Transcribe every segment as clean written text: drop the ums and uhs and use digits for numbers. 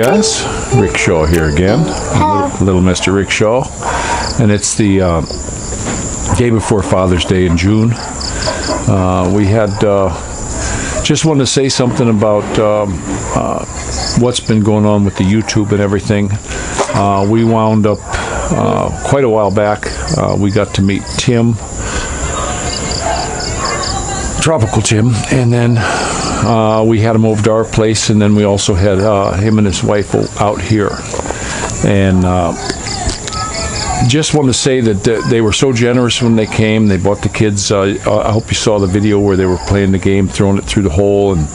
guys, Rickshaw here again, little Mr. Rickshaw, and it's the day before Father's Day in June. We had just wanted to say something about what's been going on with the YouTube and everything. We wound up quite a while back. We got to meet Tim, Tropical Tim, and then we had him over to our place, and then we also had him and his wife out here. And just want to say that they were so generous when they came. They bought the kids. I hope you saw the video where they were playing the game, throwing it through the hole, and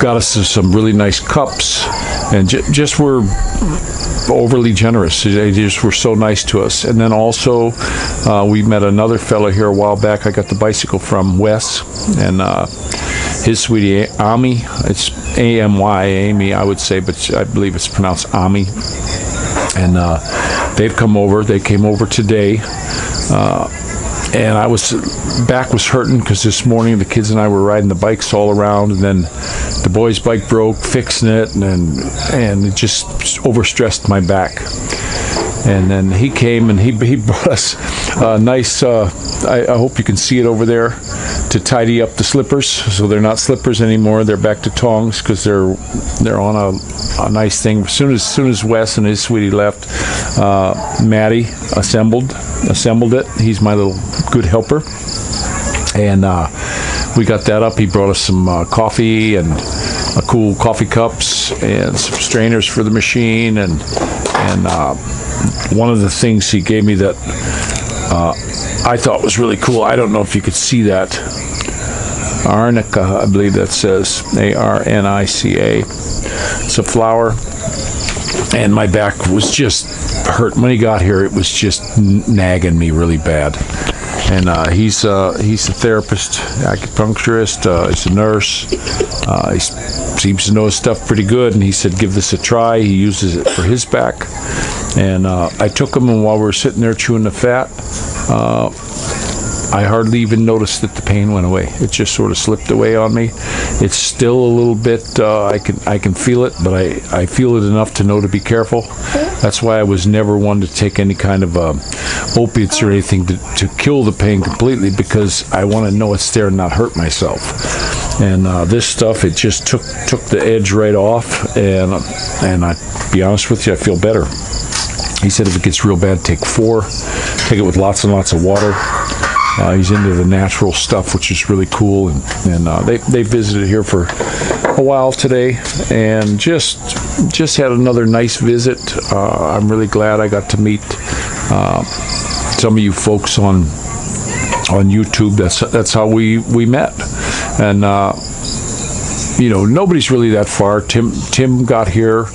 got us some really nice cups, and just were overly generous. They just were so nice to us. And then also we met another fellow here a while back. I got the bicycle from Wes and his sweetie Ami. It's A-M-Y, Amy, I would say, but I believe it's pronounced Ami. And they've come over. They came over today. And back was hurting because this morning the kids and I were riding the bikes all around, and then the boy's bike broke, fixing it, and it just overstressed my back. And then he came and he brought us a nice, I hope you can see it over there, to tidy up the slippers, so they're not slippers anymore. They're back to tongs because they're on a nice thing. As soon as Wes and his sweetie left, Maddie assembled it. He's my little good helper, and we got that up. He brought us some coffee and cool coffee cups and some strainers for the machine, and one of the things he gave me that I thought was really cool. I don't know if you could see that. Arnica, I believe that says A-R-N-I-C-A. It's a flower, and my back was just hurt when he got here. It was just nagging me really bad. And he's a therapist, acupuncturist. He's a nurse. He seems to know his stuff pretty good. And he said, "Give this a try." He uses it for his back. And I took him, and while we were sitting there chewing the fat, I hardly even noticed that the pain went away. It just sort of slipped away on me. It's still a little bit, I can feel it, but I feel it enough to know to be careful. That's why I was never one to take any kind of opiates or anything to kill the pain completely, because I want to know it's there and not hurt myself. And this stuff, it just took the edge right off, and I, to be honest with you, I feel better. He said if it gets real bad, take 4. Take it with lots and lots of water. He's into the natural stuff, which is really cool, and they visited here for a while today, and just had another nice visit. I'm really glad I got to meet some of you folks on YouTube. That's how we met, and nobody's really that far. Tim got here.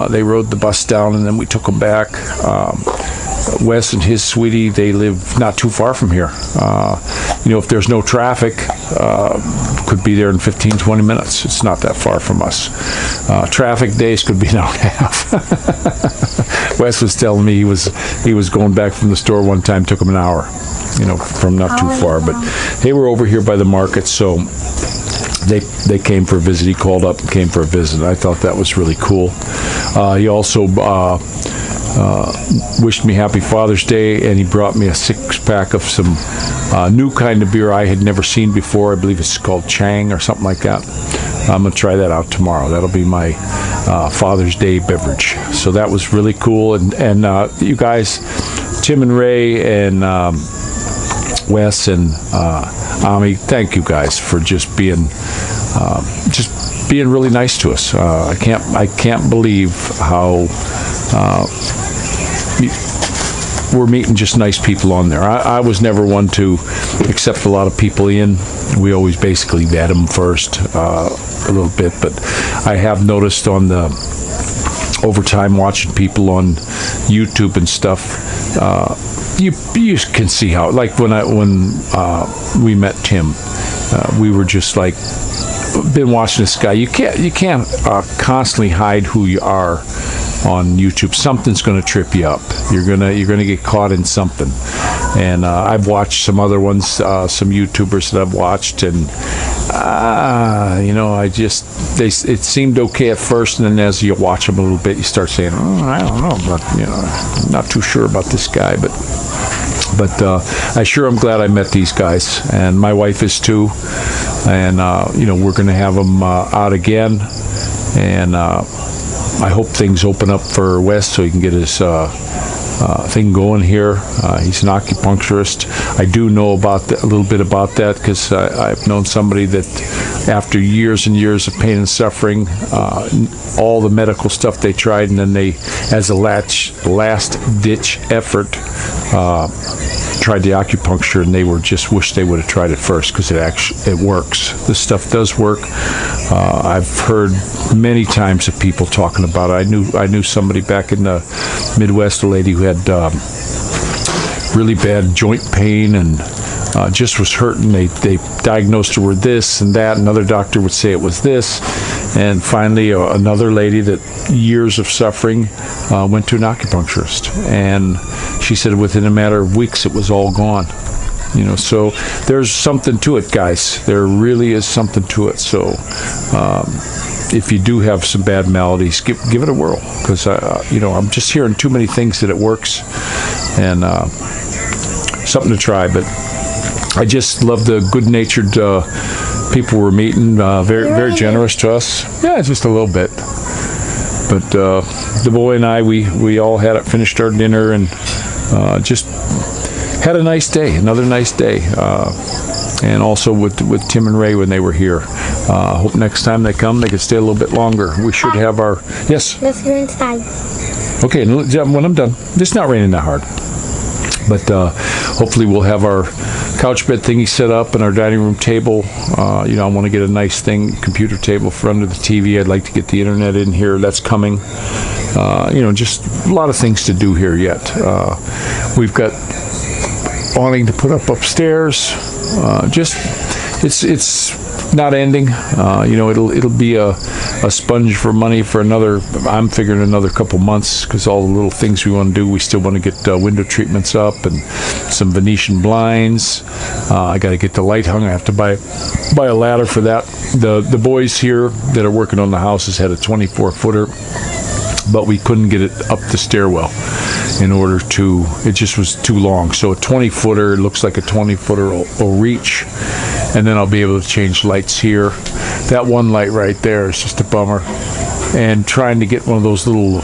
They rode the bus down, and then we took them back. Wes and his sweetie, they live not too far from here. If there's no traffic, could be there in 15-20 minutes. It's not that far from us. Traffic days could be an hour and a half. Wes was telling me he was going back from the store one time, took him an hour, from not too far. But they were over here by the market, so they came for a visit. He called up and came for a visit. I thought that was really cool. He also wished me happy Father's Day, and he brought me a 6-pack of some new kind of beer I had never seen before. I believe it's called Chang or something like that. I'm going to try that out tomorrow. That'll be my Father's Day beverage. So that was really cool. And you guys, Tim and Ray and Wes and Ami, thank you guys for just being really nice to us. I can't believe how we're meeting just nice people on there. I was never one to accept a lot of people in. We always basically vet them first a little bit, but I have noticed over time watching people on YouTube and stuff, you can see how, like when we met Tim, we were just like, been watching this guy. You can't constantly hide who you are on YouTube. Something's going to trip you up. You're gonna get caught in something. And I've watched some other ones, some YouTubers that I've watched, and it seemed okay at first, and then as you watch them a little bit, you start saying, I don't know, but I'm not too sure about this guy, but I'm glad I met these guys, and my wife is too, and we're going to have them out again, and I hope things open up for Wes so he can get his thing going here. He's an acupuncturist. I do know a little bit about that because I've known somebody that after years and years of pain and suffering, all the medical stuff they tried, and then they, as a last-ditch effort, tried the acupuncture, and they just wished they would have tried it first because it works. This stuff does work. I've heard many times of people talking about it. I knew somebody back in the Midwest, a lady who had really bad joint pain and just was hurting. They diagnosed her with this and that. Another doctor would say it was this. And finally, another lady that years of suffering went to an acupuncturist. And she said within a matter of weeks, it was all gone. So there's something to it, guys. There really is something to it. So if you do have some bad maladies, give it a whirl, because I'm just hearing too many things that it works, and something to try. But I just love the good-natured people we're meeting. Very generous to us. Yeah, just a little bit. But the boy and I, we all finished our dinner and just had a nice day, another nice day. And also with Tim and Ray when they were here. Hope next time they come, they can stay a little bit longer. We should have our... Yes? Let's go inside. Okay, when I'm done. It's not raining that hard. But hopefully we'll have our couch bed thingy set up and our dining room table. I want to get a nice computer table for under the TV. I'd like to get the internet in here. That's coming. Just a lot of things to do here yet. We've got awning to put up upstairs. It's not ending. It'll be a sponge for money for I'm figuring another couple months, because all the little things we want to do. We still want to get window treatments up and some Venetian blinds. I got to get the light hung. I have to buy a ladder for that. The boys here that are working on the houses had a 24-footer, but we couldn't get it up the stairwell. It just was too long. So a 20-footer, it looks like a 20-footer will reach, and then I'll be able to change lights here. That one light right there is just a bummer. And trying to get one of those little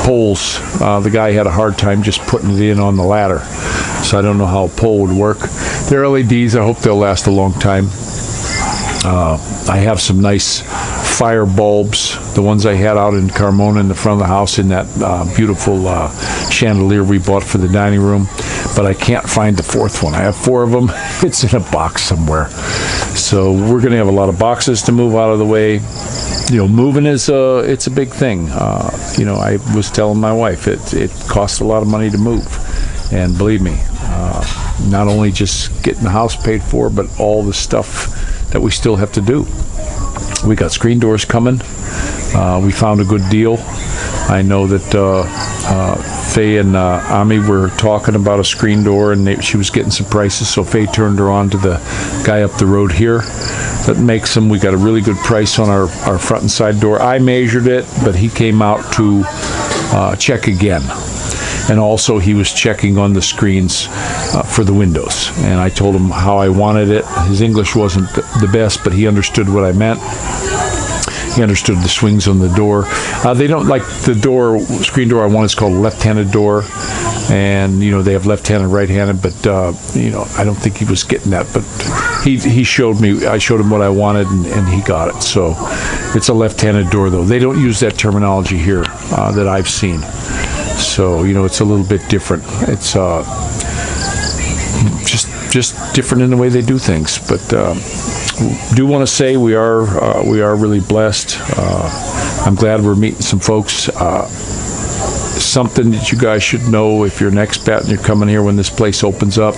poles, the guy had a hard time just putting it in on the ladder. So I don't know how a pole would work. They're LEDs. I hope they'll last a long time. I have some nice fire bulbs, the ones I had out in Carmona in the front of the house, in that beautiful chandelier we bought for the dining room, but I can't find the fourth one. I have 4 of them. It's in a box somewhere. So we're going to have a lot of boxes to move out of the way. Moving it's a big thing. I was telling my wife it costs a lot of money to move, and believe me, not only just getting the house paid for, but all the stuff that we still have to do. We got screen doors coming. We found a good deal. I know that Faye and Ami were talking about a screen door, and she was getting some prices, so Faye turned her on to the guy up the road here that makes them. We got a really good price on our front and side door. I measured it, but he came out to check again. And also he was checking on the screens for the windows. And I told him how I wanted it. His English wasn't the best, but he understood what I meant. He understood the swings on the door. They don't like the screen door I want. It's called a left-handed door. And, they have left-handed and right-handed, but, I don't think he was getting that. But he showed me. I showed him what I wanted, and he got it. So it's a left-handed door, though. They don't use that terminology here that I've seen. So, it's a little bit different. It's just different in the way they do things. But do want to say we are really blessed. I'm glad we're meeting some folks. Something that you guys should know if you're an expat and you're coming here when this place opens up.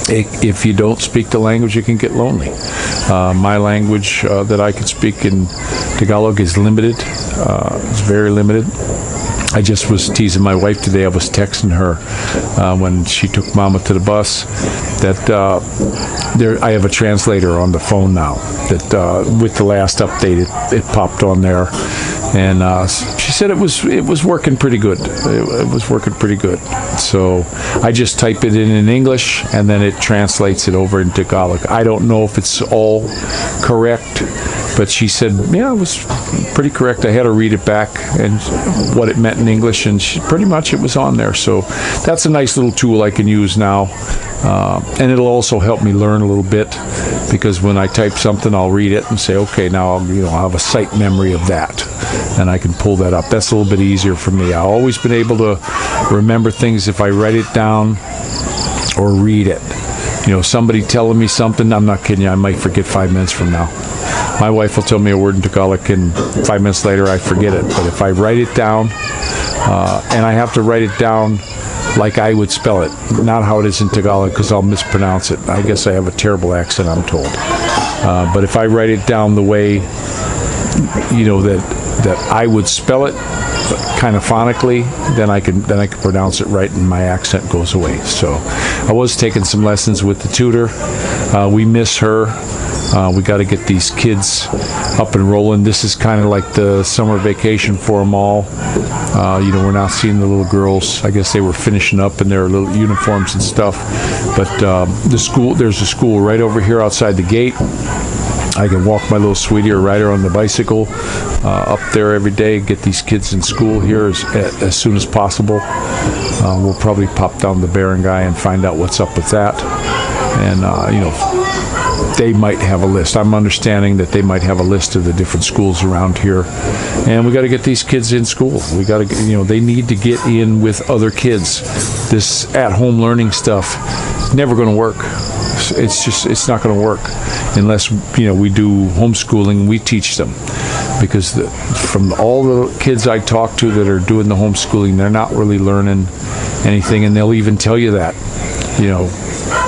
if you don't speak the language, it can get lonely. My language that I can speak in Tagalog is limited. It's very limited. I just was teasing my wife today. I was texting her when she took Mama to the bus that I have a translator on the phone now. That with the last update, it popped on there, and she said it was working pretty good. It was working pretty good. So I just type it in English, and then it translates it over in Tagalog. I don't know if it's all correct, but she said, yeah, it was pretty correct. I had her read it back and what it meant in English, and pretty much it was on there. So that's a nice little tool I can use now. And it'll also help me learn a little bit, because when I type something, I'll read it and say, okay, now I'll have a sight memory of that, and I can pull that up. That's a little bit easier for me. I've always been able to remember things if I write it down or read it. Somebody telling me something, I'm not kidding you, I might forget 5 minutes from now. My wife will tell me a word in Tagalog, and 5 minutes later I forget it. But if I write it down, and I have to write it down like I would spell it, not how it is in Tagalog, because I'll mispronounce it. I guess I have a terrible accent, I'm told. But if I write it down the way, that I would spell it, kind of phonically, then I can pronounce it right, and my accent goes away. So I was taking some lessons with the tutor. We miss her. We got to get these kids up and rolling. This is kind of like the summer vacation for them all. We're not seeing the little girls. I guess they were finishing up in their little uniforms and stuff. But there's a school right over here outside the gate. I can walk my little sweetie or ride her on the bicycle up there every day, get these kids in school here as soon as possible. We'll probably pop down the Barangay and find out what's up with that. And, they might have a list. I'm understanding that they might have a list of the different schools around here. And we got to get these kids in school. We got to, they need to get in with other kids. This at-home learning stuff is never going to work. It's not going to work unless, we do homeschooling, we teach them. Because from all the kids I talk to that are doing the homeschooling, they're not really learning anything, and they'll even tell you that,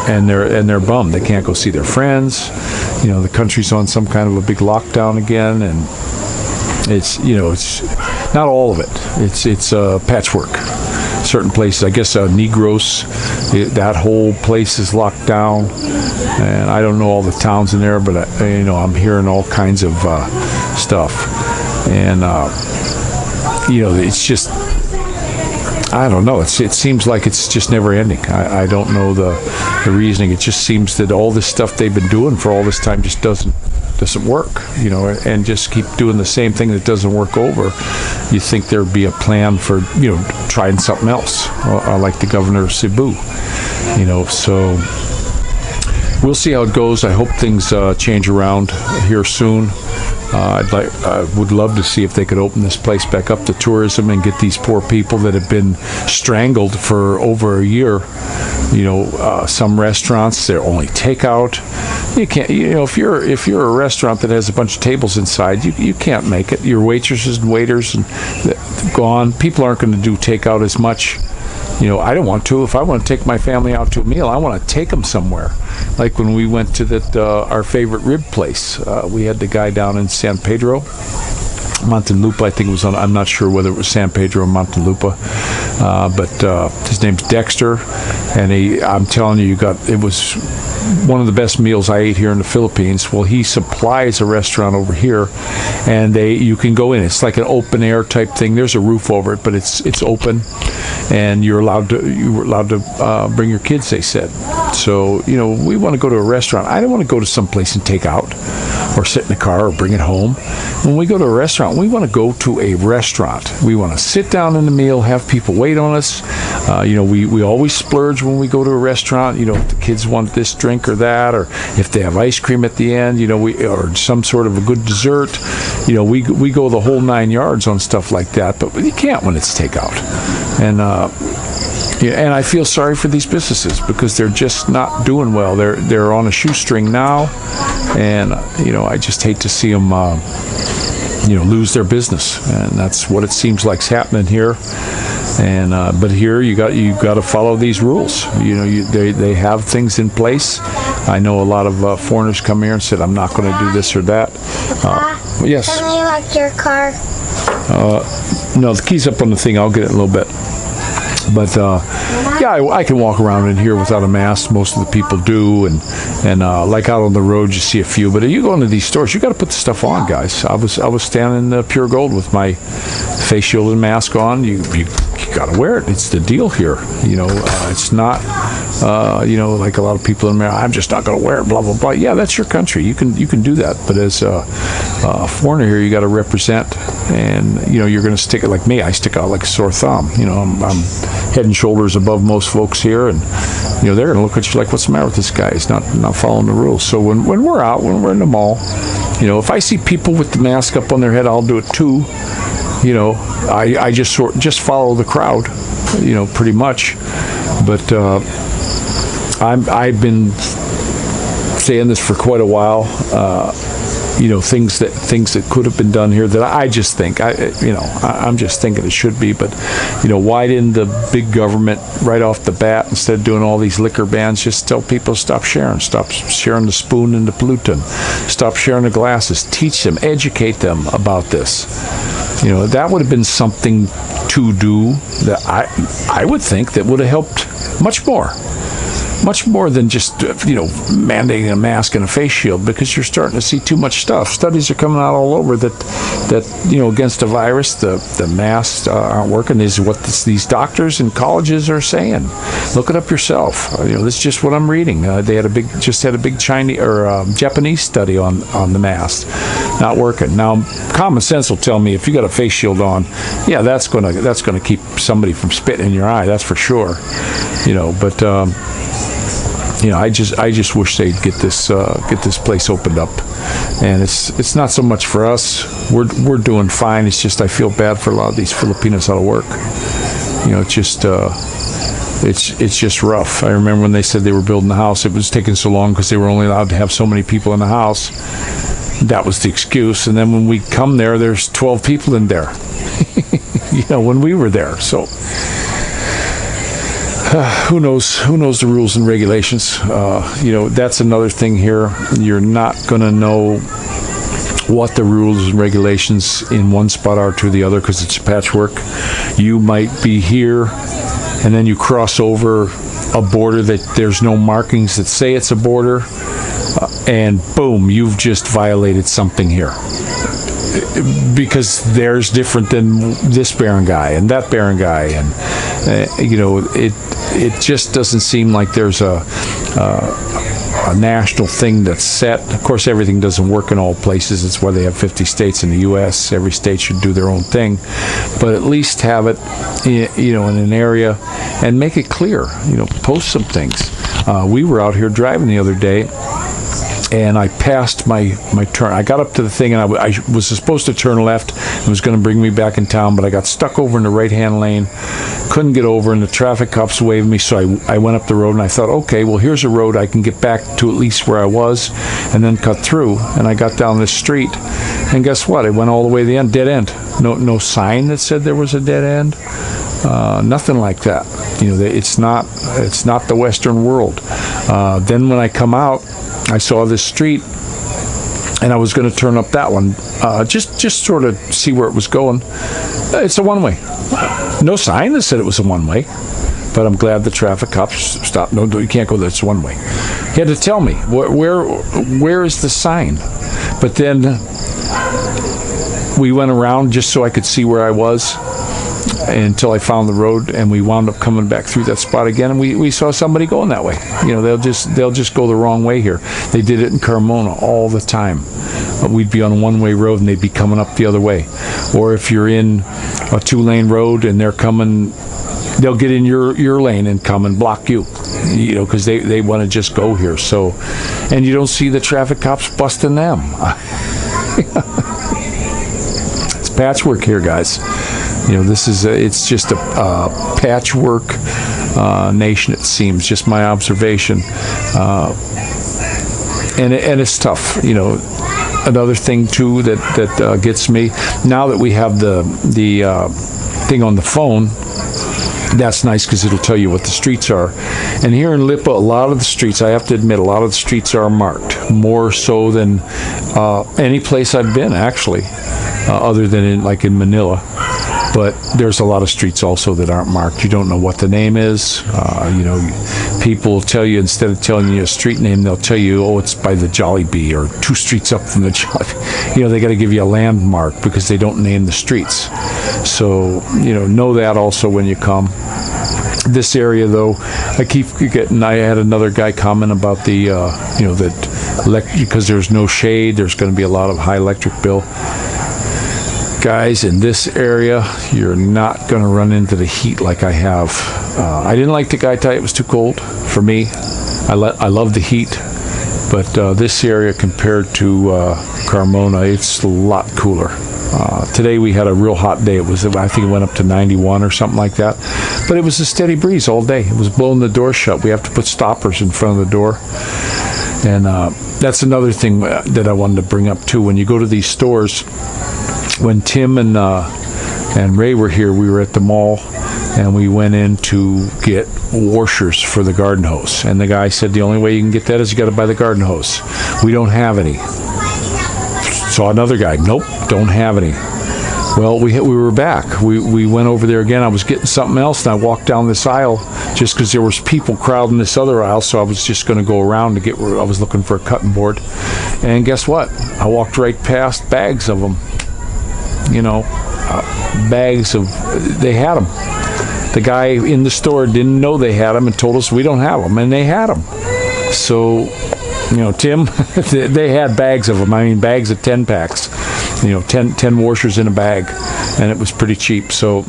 and they're bummed. They can't go see their friends. The country's on some kind of a big lockdown again, and it's not all of it. It's patchwork. Certain places, I guess, Negros, that whole place is locked down, and I don't know all the towns in there, but I'm hearing all kinds of stuff, and it's just, I don't know. It seems like it's just never ending. I don't know the reasoning. It just seems that all this stuff they've been doing for all this time just doesn't work, and just keep doing the same thing that doesn't work over. You think there'd be a plan for, trying something else, like the governor of Cebu, so we'll see how it goes. I hope things change around here soon. I would love to see if they could open this place back up to tourism and get these poor people that have been strangled for over a year. Some restaurants, they're only takeout. You can't, if you're a restaurant that has a bunch of tables inside, you can't make it. Your waitresses and waiters and gone. People aren't going to do takeout as much. I don't want to. If I want to take my family out to a meal, I want to take them somewhere. Like when we went to our favorite rib place. We had the guy down in San Pedro, Montelupa, I think it was on. I'm not sure whether it was San Pedro or Montelupa, but his name's Dexter, and I'm telling you, it was one of the best meals I ate here in the Philippines. Well, he supplies a restaurant over here, and you can go in. It's like an open air type thing. There's a roof over it, but it's open, and you were allowed to bring your kids, they said. So we want to go to a restaurant. I don't want to go to some place and take out or sit in the car or bring it home. When we go to a restaurant, we want to go to a restaurant. We want to sit down in the meal, have people wait on us. We always splurge when we go to a restaurant. If the kids want this drink or that, or if they have ice cream at the end, or some sort of a good dessert. We go the whole 9 yards on stuff like that. But you can't when it's takeout. And I feel sorry for these businesses because they're just not doing well. They're on a shoestring now, and I just hate to see them lose their business, and that's what it seems like's happening here. And but here you got to follow these rules. They have things in place. I know a lot of foreigners come here and said, "I'm not going to do this or that." Yes. Can we lock your car? No, the key's up on the thing. I'll get it in a little bit. But yeah, I can walk around in here without a mask. Most of the people do, and like out on the road, you see a few. But if you go into these stores, you got to put the stuff on, guys. I was standing in Pure Gold with my face shield and mask on. You got to wear it. It's the deal here. It's not like a lot of people in America. I'm just not going to wear it. Blah blah blah. Yeah, that's your country. You can do that. But as a foreigner here, you got to represent, and you're going to stick it like me. I stick out like a sore thumb. I'm head and shoulders above most folks here, and they're going to look at you like, what's the matter with this guy? He's not following the rules. So when we're out, when we're in the mall, if I see people with the mask up on their head, I'll do it too. I just follow the crowd, pretty much. But I've been saying this for quite a while. Things that could have been done here that I just think I'm just thinking it should be. But why didn't the big government right off the bat, instead of doing all these liquor bans, just tell people stop sharing the spoon and the pollutant, stop sharing the glasses, teach them, educate them about this. That would have been something to do that I would think that would have helped much more than just mandating a mask and a face shield, because you're starting to see too much stuff. Studies are coming out all over that against the virus, the masks aren't working. This is what these doctors and colleges are saying. Look it up yourself. This is just what I'm reading. They had a big Chinese or Japanese study on the mask not working. Now, common sense will tell me if you got a face shield on, yeah, that's gonna keep somebody from spitting in your eye. That's for sure. But I just wish they'd get this place opened up, and it's not so much for us. We're doing fine. It's just I feel bad for a lot of these Filipinos out of work. It's just rough. I remember when they said they were building the house, it was taking so long because they were only allowed to have so many people in the house. That was the excuse. And then when we come there's 12 people in there. When we were there, so. Who knows the rules and regulations. That's another thing here. You're not going to know what the rules and regulations in one spot are to the other because it's a patchwork. You might be here and then you cross over a border that there's no markings that say it's a border, and boom, you've just violated something here. Because there's different than this barangay and that barangay, and it just doesn't seem like there's a national thing that's set. Of course, everything doesn't work in all places. That's why they have 50 states in the U.S. Every state should do their own thing, but at least have it, in an area and make it clear. Post some things. We were out here driving the other day, and I passed my turn. I got up to the thing, and I was supposed to turn left. It was going to bring me back in town, but I got stuck over in the right-hand lane, couldn't get over, and the traffic cops waved me, so I went up the road, and I thought, okay, well, here's a road I can get back to at least where I was, and then cut through. And I got down this street, and guess what? I went all the way to the end, dead end. No sign that said there was a dead end. Nothing like that. It's not the Western world. Then when I come out, I saw this street, and I was going to turn up that one, just sort of see where it was going. It's a one-way. No sign that said it was a one-way, but I'm glad the traffic cops stopped. No, you can't go there. It's one-way. He had to tell me where is the sign. But then we went around just so I could see where I was until I found the road, and we wound up coming back through that spot again, and we saw somebody going that way. They'll just go the wrong way here. They did it in Carmona all the time. We'd be on a one-way road and they'd be coming up the other way. Or if you're in a two-lane road and they're coming, they'll get in your lane and come and block you, because they want to just go here. So, and you don't see the traffic cops busting them. It's patchwork here, guys. It's just a patchwork nation, it seems, just my observation. And it's tough, another thing too that gets me, now that we have the thing on the phone, that's nice because it'll tell you what the streets are. And here in Lipa, a lot of the streets, I have to admit, a lot of the streets are marked, more so than any place I've been, actually, other than in Manila. But there's a lot of streets also that aren't marked. You don't know what the name is. People will tell you, instead of telling you a street name, they'll tell you, oh, it's by the Jollibee or 2 streets up from the Jollibee. They got to give you a landmark because they don't name the streets. So, know that also when you come. This area, though, I had another guy comment about because there's no shade, there's going to be a lot of high electric bill. Guys, in this area, you're not going to run into the heat like I have. I didn't like the Tagaytay. It was too cold for me. I love the heat, but this area compared to Carmona, it's a lot cooler. Today we had a real hot day. I think it went up to 91 or something like that. But it was a steady breeze all day. It was blowing the door shut. We have to put stoppers in front of the door. And that's another thing that I wanted to bring up too. When you go to these stores, when Tim and Ray were here, we were at the mall, and we went in to get washers for the garden hose. And the guy said the only way you can get that is you got to buy the garden hose. We don't have any. Saw another guy, nope, don't have any. Well, we were back. We went over there again. I was getting something else, and I walked down this aisle just because there was people crowding this other aisle, so I was just going to go around to get where I was looking for a cutting board. And guess what? I walked right past bags of them. Bags of, they had them. The guy in the store didn't know they had them and told us we don't have them, and they had them. So, Tim, they had bags of them. I mean, bags of 10 packs, 10 washers in a bag, and it was pretty cheap. So,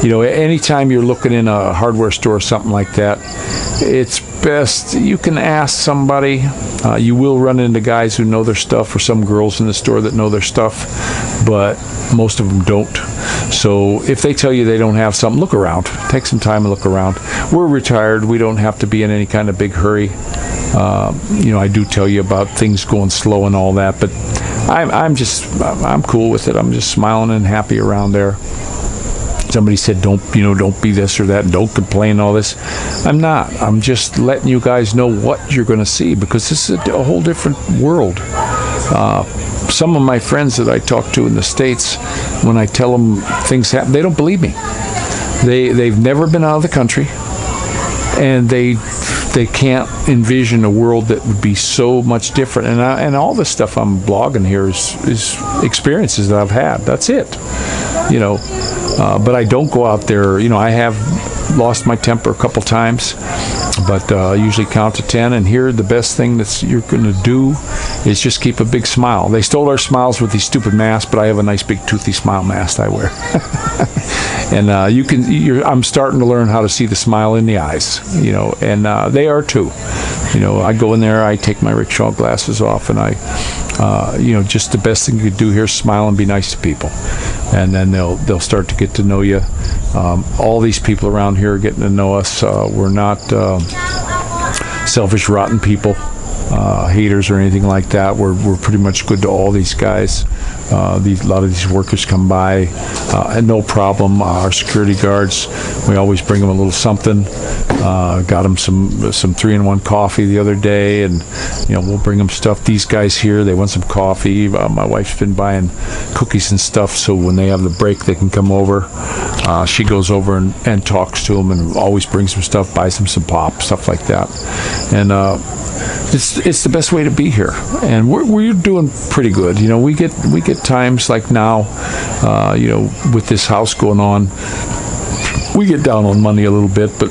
anytime you're looking in a hardware store or something like that, it's best you can ask somebody. You will run into guys who know their stuff, or some girls in the store that know their stuff, but most of them don't. So if they tell you they don't have something, look around. Take some time and look around. We're retired. We don't have to be in any kind of big hurry. I do tell you about things going slow and all that, but I'm cool with it. I'm just smiling and happy around there. Somebody said, don't be this or that, and don't complain and all this. I'm not. I'm just letting you guys know what you're going to see, because this is a whole different world. Some of my friends that I talk to in the States, when I tell them things happen, they don't believe me. They've never been out of the country, and they can't envision a world that would be so much different. And all the stuff I'm blogging here is experiences that I've had. That's it. But I don't go out there. I have lost my temper a couple times, but I usually count to 10. And here, the best thing that you're going to do is just keep a big smile. They stole our smiles with these stupid masks, but I have a nice big toothy smile mask I wear. And I'm starting to learn how to see the smile in the eyes, and they are too. I go in there, I take my rickshaw glasses off, and just the best thing you could do here is smile and be nice to people. And then they'll start to get to know you. All these people around here are getting to know us. We're not selfish, rotten people, haters or anything like that. We're pretty much good to all these guys. A lot of these workers come by, and no problem. Our security guards, we always bring them a little something. Got them some 3-in-1 coffee the other day, and we'll bring them stuff. These guys here, they want some coffee. My wife's been buying cookies and stuff, so when they have the break, they can come over. She goes over and talks to them, and always brings some stuff, buys them some pop, stuff like that. And it's the best way to be here, and we're doing pretty good. We get times like now, with this house going on, we get down on money a little bit, but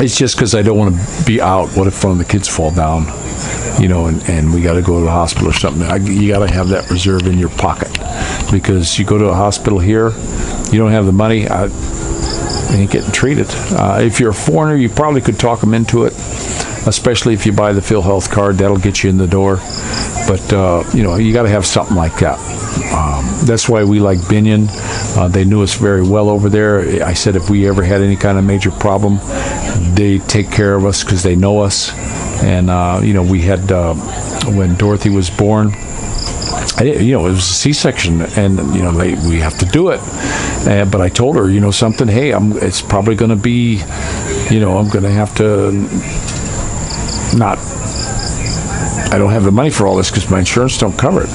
it's just because I don't want to be out. What if one of the kids fall down, and we got to go to the hospital or something? You got to have that reserve in your pocket, because you go to a hospital here, you don't have the money, you ain't getting treated. If you're a foreigner, you probably could talk them into it, especially if you buy the PhilHealth card. That'll get you in the door. But you got to have something like that. That's why we like Binion. They knew us very well over there. I said if we ever had any kind of major problem, they take care of us because they know us. And we had when Dorothy was born, it was a C-section, and we have to do it. But I told her, something. Hey, it's probably going to be, I'm going to have to not. I don't have the money for all this because my insurance don't cover it.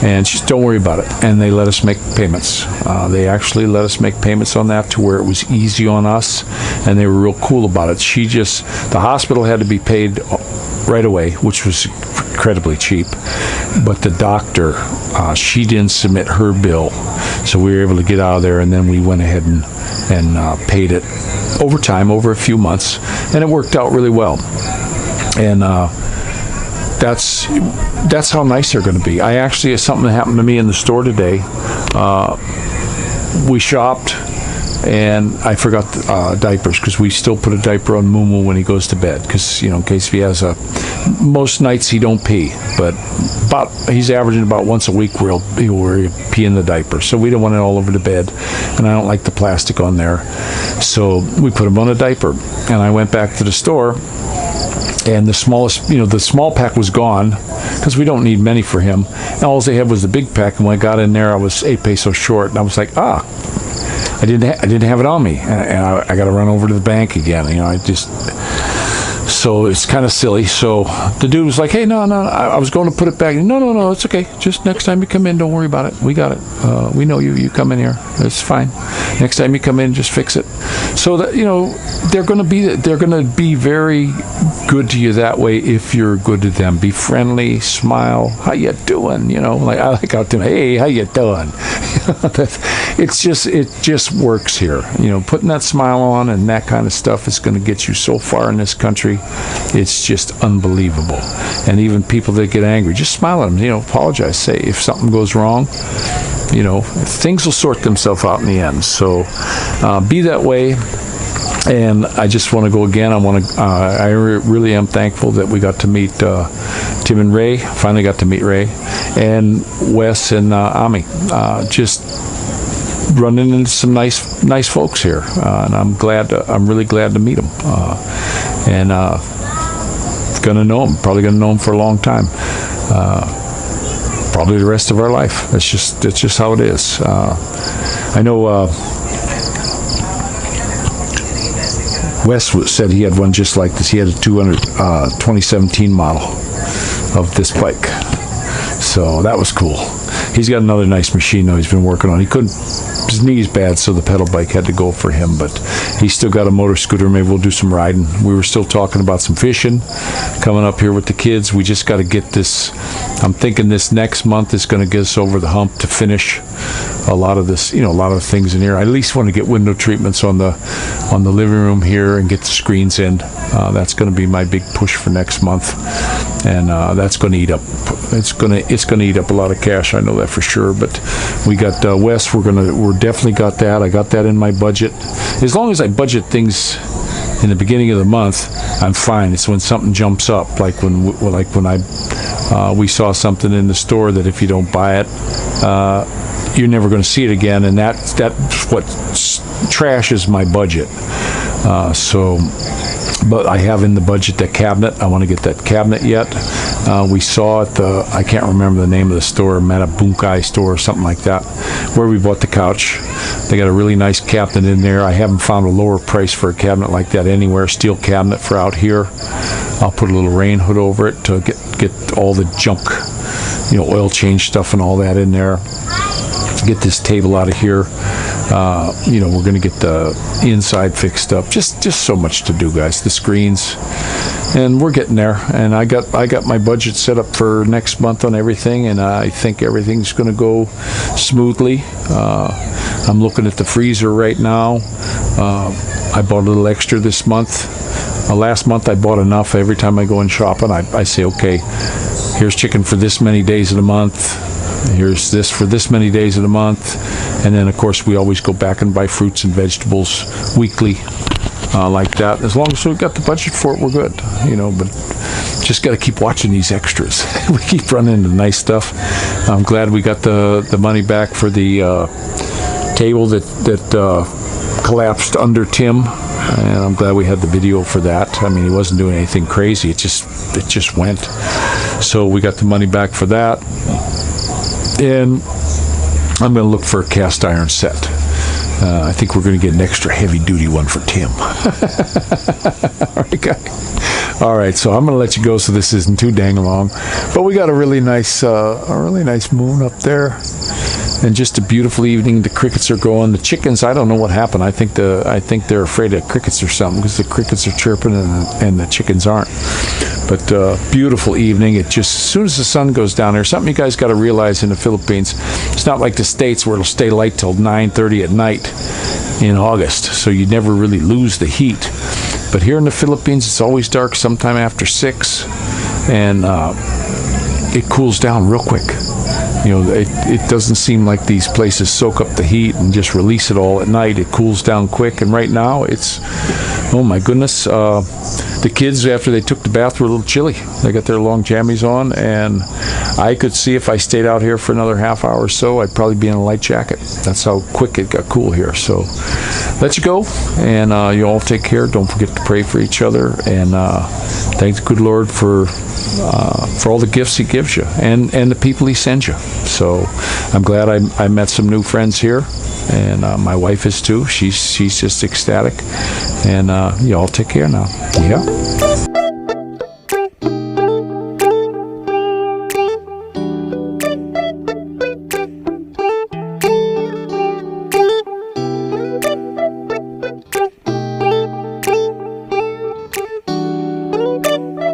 And she said, don't worry about it. And they let us make payments. They actually let us make payments on that to where it was easy on us, and they were real cool about it. The hospital had to be paid right away, which was incredibly cheap. But the doctor, she didn't submit her bill, so we were able to get out of there, and then we went ahead and paid it over time, over a few months, and it worked out really well. And that's how nice they're going to be. Something that happened to me in the store today. We shopped, and I forgot diapers, because we still put a diaper on Moo when he goes to bed, because in case he has most nights he don't pee, but he's averaging about once a week where he'll pee in the diaper, so we don't want it all over the bed, and I don't like the plastic on there, so we put him on a diaper. And I went back to the store, and the small pack was gone, because we don't need many for him, and all they had was the big pack. And when I got in there, I was 8 pesos short, and I was like, I didn't have it on me, and I got to run over to the bank again. So it's kind of silly. So the dude was like, hey, no, I was going to put it back. No, it's okay. Just next time you come in, don't worry about it. We got it. We know you come in here. It's fine. Next time you come in, just fix it. So that, they're going to be very good to you that way if you're good to them. Be friendly, smile. How you doing? Like I like out to them. Hey, how you doing? It just works here. Putting that smile on and that kind of stuff is going to get you so far in this country. It's just unbelievable. And even people that get angry, just smile at them. Apologize. Say if something goes wrong. Things will sort themselves out in the end. So be that way. And I just want to go again. I really am thankful that we got to meet Tim and Ray. Finally got to meet Ray and Wes and Ami. Just running into some nice folks here, and I'm really glad to meet them. And gonna know them. Probably gonna know them for a long time. Probably the rest of our life. It's just how it is. I know. Wes said he had one just like this. He had a 2017 model of this bike. So that was cool. He's got another nice machine, though, he's been working on. His knee's bad, so the pedal bike had to go for him, but he's still got a motor scooter. Maybe we'll do some riding. We were still talking about some fishing coming up here with the kids. We just got to get this. I'm thinking this next month is going to get us over the hump to finish a lot of this, a lot of things in here. I at least want to get window treatments on the living room here and get the screens in. That's going to be my big push for next month, and that's going to eat up. It's going to eat up a lot of cash. I know that for sure. But we got Wes. We're definitely got that. I got that in my budget. As long as I budget things in the beginning of the month, I'm fine. It's when something jumps up, like when we saw something in the store that if you don't buy it, you're never going to see it again, and that's what trashes my budget. But I have in the budget that cabinet. I want to get that cabinet yet. We saw at I can't remember the name of the store, Matabunkai store or something like that, where we bought the couch. They got a really nice cabinet in there. I haven't found a lower price for a cabinet like that anywhere. Steel cabinet for out here. I'll put a little rain hood over it to get all the junk, oil change stuff and all that in there. Get this table out of here. We're going to get the inside fixed up. Just so much to do, guys. The screens, and we're getting there. And I got my budget set up for next month on everything, and I think everything's going to go smoothly. I'm looking at the freezer right now. I bought a little extra this month. Last month I bought enough. Every time I go in shopping, I say, okay, here's chicken for this many days of the month. Here's this for this many days of the month. And then, of course, we always go back and buy fruits and vegetables weekly, like that. As long as we've got the budget for it, we're good, but just got to keep watching these extras. We keep running into nice stuff. I'm glad we got the money back for the table that collapsed under Tim, and I'm glad we had the video for that. I mean, he wasn't doing anything crazy. It just went. So we got the money back for that, and I'm going to look for a cast iron set. I think we're going to get an extra heavy-duty one for Tim. All right, guy. All right, so I'm going to let you go so this isn't too dang long. But we got a really nice moon up there, and just a beautiful evening. The crickets are going. The chickens, I don't know what happened. I think they're afraid of crickets or something, because the crickets are chirping and the chickens aren't. But beautiful evening. It just, as soon as the sun goes down there, something you guys got to realize in the Philippines, it's not like the States where it'll stay light till 9:30 at night in August, so you never really lose the heat. But here in the Philippines, it's always dark sometime after 6, and it cools down real quick. You know, it doesn't seem like these places soak up the heat and just release it all at night. It cools down quick, and right now it's, oh my goodness, the kids, after they took the bath, were a little chilly. They got their long jammies on, and I could see if I stayed out here for another half hour or so, I'd probably be in a light jacket. That's how quick it got cool here. So let you go, and you all take care. Don't forget to pray for each other, and thank the good Lord for all the gifts He gives you, and the people He sends you. So I'm glad I met some new friends here, and my wife is too. She's just ecstatic, and you all take care now. Yeah.